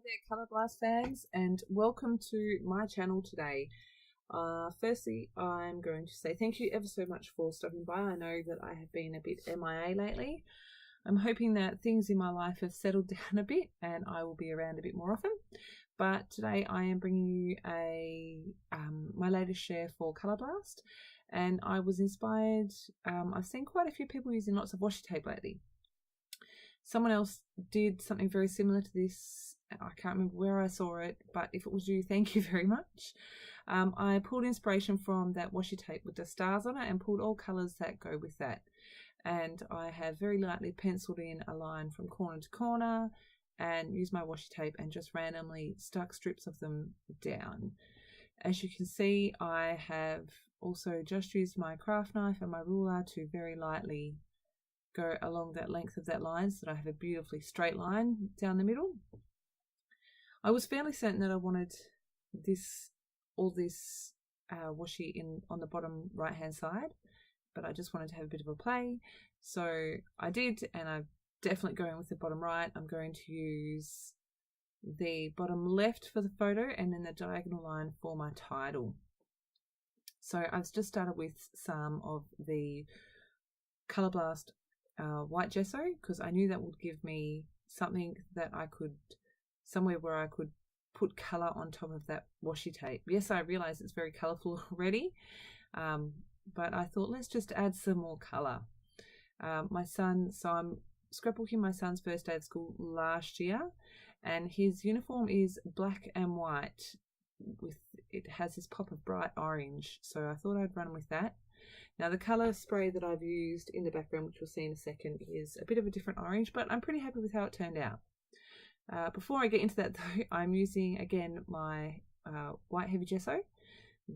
there, Colour Blast fans, and welcome to my channel today. Firstly, I'm going to say thank you ever so much for stopping by. I know that I have been a bit MIA lately. I'm hoping that things in my life have settled down a bit and I will be around a bit more often. But today I am bringing you my latest share for Colour Blast, and I was inspired. I've seen quite a few people using lots of washi tape lately. Someone else did something very similar to this. I can't remember where I saw it, but if it was you, thank you very much. I pulled inspiration from that washi tape with the stars on it and pulled all colours that go with that. And I have very lightly penciled in a line from corner to corner and used my washi tape and just randomly stuck strips of them down. As you can see, I have also just used my craft knife and my ruler to very lightly go along that length of that line so that I have a beautifully straight line down the middle. I was fairly certain that I wanted all this washi on the bottom right hand side, but I just wanted to have a bit of a play, so I did, and I'm definitely going with the bottom right. I'm going to use the bottom left for the photo and then the diagonal line for my title. So I've just started with some of the Colour Blast white gesso, because I knew that would give me something that somewhere where I could put colour on top of that washi tape. Yes, I realise it's very colourful already, but I thought let's just add some more colour. I'm scrapbooking my son's first day of school last year, and his uniform is black and white. It has this pop of bright orange, so I thought I'd run with that. Now the colour spray that I've used in the background, which we'll see in a second, is a bit of a different orange, but I'm pretty happy with how it turned out. Before I get into that though, I'm using again my white heavy gesso.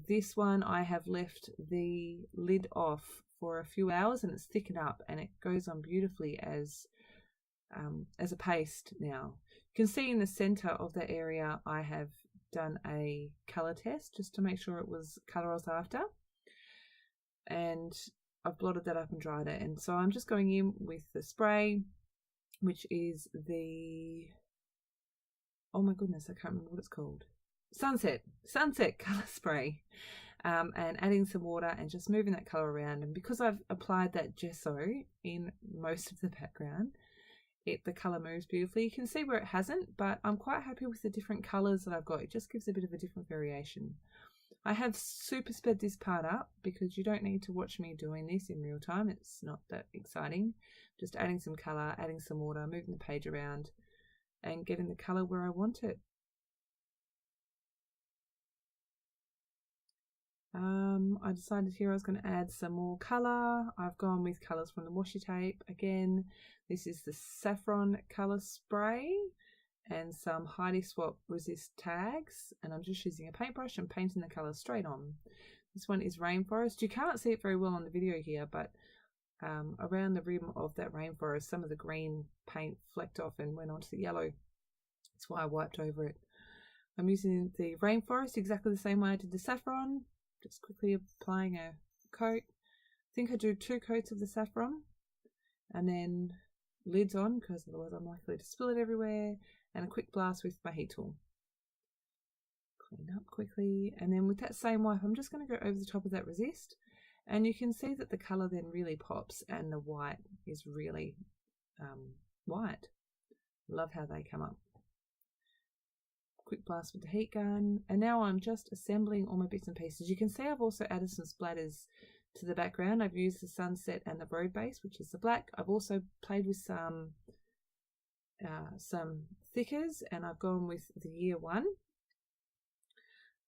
This one I have left the lid off for a few hours and it's thickened up and it goes on beautifully as a paste now. You can see in the centre of that area I have done a colour test just to make sure it was colour I was after. And I've blotted that up and dried it, and so I'm just going in with the spray, which is the, oh my goodness, I can't remember what it's called, sunset colour spray, and adding some water and just moving that colour around. And because I've applied that gesso in most of the background, the colour moves beautifully. You can see where it hasn't, but I'm quite happy with the different colours that I've got. It just gives a bit of a different variation. I have super sped this part up because you don't need to watch me doing this in real time. It's not that exciting. Just adding some colour, adding some water, moving the page around and getting the colour where I want it. I decided here I was going to add some more colour. I've gone with colours from the washi tape. Again, this is the saffron colour spray and some Heidi Swap resist tags, and I'm just using a paintbrush and painting the colour straight on. This one is rainforest. You can't see it very well on the video here, but around the rim of that rainforest some of the green paint flecked off and went onto the yellow. That's why I wiped over it. I'm using the rainforest exactly the same way I did the saffron, just quickly applying a coat. I think I do 2 coats of the saffron and then lids on, because otherwise I'm likely to spill it everywhere, and a quick blast with my heat tool. Clean up quickly, and then with that same wipe I'm just going to go over the top of that resist, and you can see that the colour then really pops and the white is really white. Love how they come up. Quick blast with the heat gun, and now I'm just assembling all my bits and pieces. You can see I've also added some splatters to the background. I've used the sunset and the road base, which is the black. I've also played with some thickers, and I've gone with the year 1.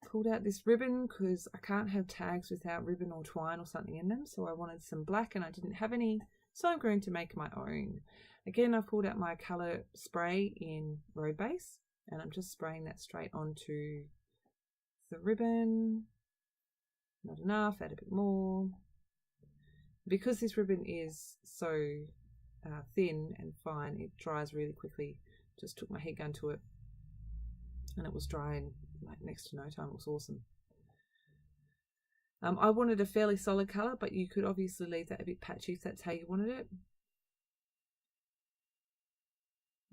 Pulled out this ribbon because I can't have tags without ribbon or twine or something in them, so I wanted some black and I didn't have any, so I'm going to make my own. Again, I've pulled out my colour spray in road base and I'm just spraying that straight onto the ribbon. Not enough, add a bit more. Because this ribbon is so thin and fine, it dries really quickly. Just took my heat gun to it and it was dry in like next to no time. It was awesome. I wanted a fairly solid colour, but you could obviously leave that a bit patchy if that's how you wanted it.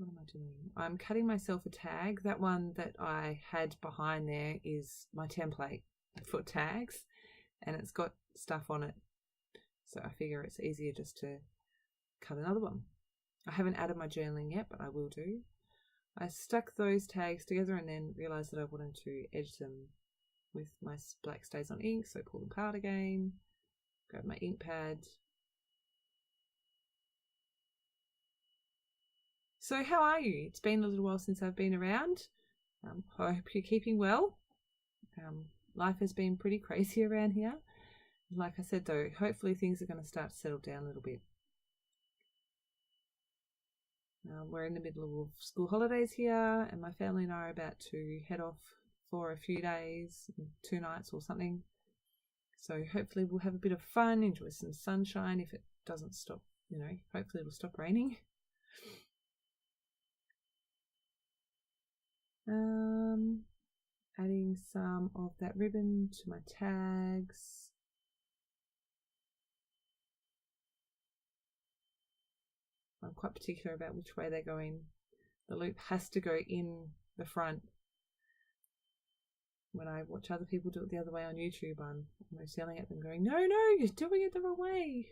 What am I doing? I'm cutting myself a tag. That one that I had behind there is my template for tags, and it's got stuff on it. So I figure it's easier just to cut another one. I haven't added my journaling yet, but I will do. I stuck those tags together and then realised that I wanted to edge them with my black stays on ink, so pull them apart again, grab my ink pad. So how are you? It's been a little while since I've been around. I hope you're keeping well. Life has been pretty crazy around here. Like I said though, hopefully things are going to start to settle down a little bit. We're in the middle of school holidays here, and my family and I are about to head off for a few days, 2 nights or something. So hopefully we'll have a bit of fun, enjoy some sunshine if it doesn't stop, hopefully it'll stop raining. Adding some of that ribbon to my tags. I'm quite particular about which way they're going. The loop has to go in the front. When I watch other people do it the other way on YouTube, I'm almost yelling at them going, no, you're doing it the wrong way.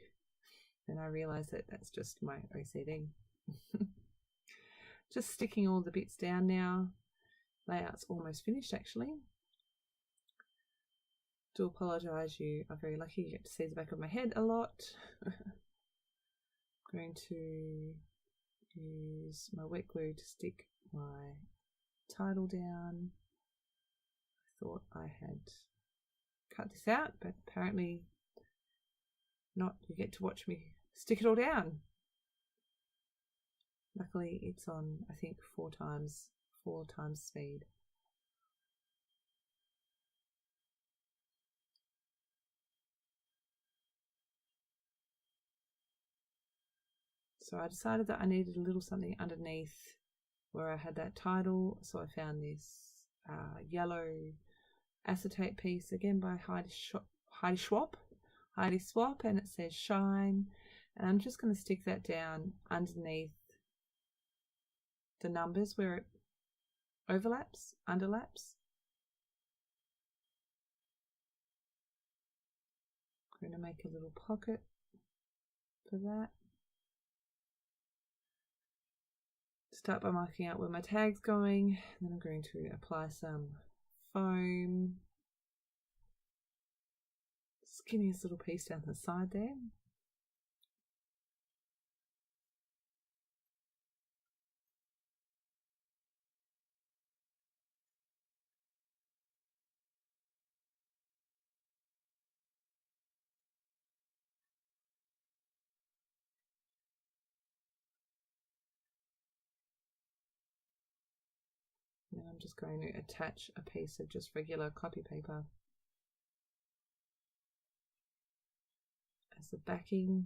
And I realise that that's just my OCD. Just sticking all the bits down now. Layout's almost finished actually. Do apologise, you are very lucky you get to see the back of my head a lot. Going to use my wet glue to stick my title down. I thought I had cut this out, but apparently not. You get to watch me stick it all down. Luckily it's on, I think, 4 times speed. So I decided that I needed a little something underneath where I had that title, so I found this yellow acetate piece, again by Heidi Swapp, and it says Shine, and I'm just going to stick that down underneath the numbers where it underlaps. I'm going to make a little pocket for that. Start by marking out where my tag's going, then I'm going to apply some foam. Skinniest little piece down the side there. And I'm just going to attach a piece of just regular copy paper as the backing,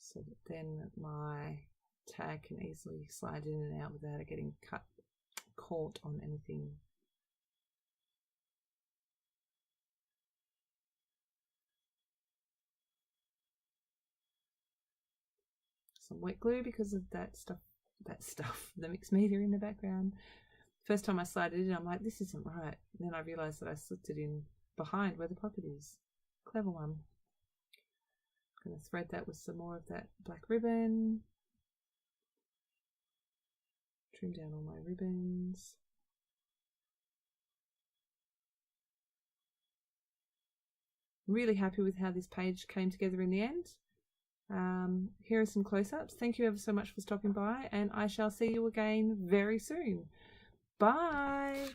so that then my tag can easily slide in and out without it getting caught on anything. Some wet glue because of that stuff, the mixed media in the background. First time I slid it in, I'm like, this isn't right. And then I realised that I slipped it in behind where the pocket is. Clever one. I'm going to thread that with some more of that black ribbon. Trim down all my ribbons. Really happy with how this page came together in the end. Here are some close-ups. Thank you ever so much for stopping by, and I shall see you again very soon. Bye.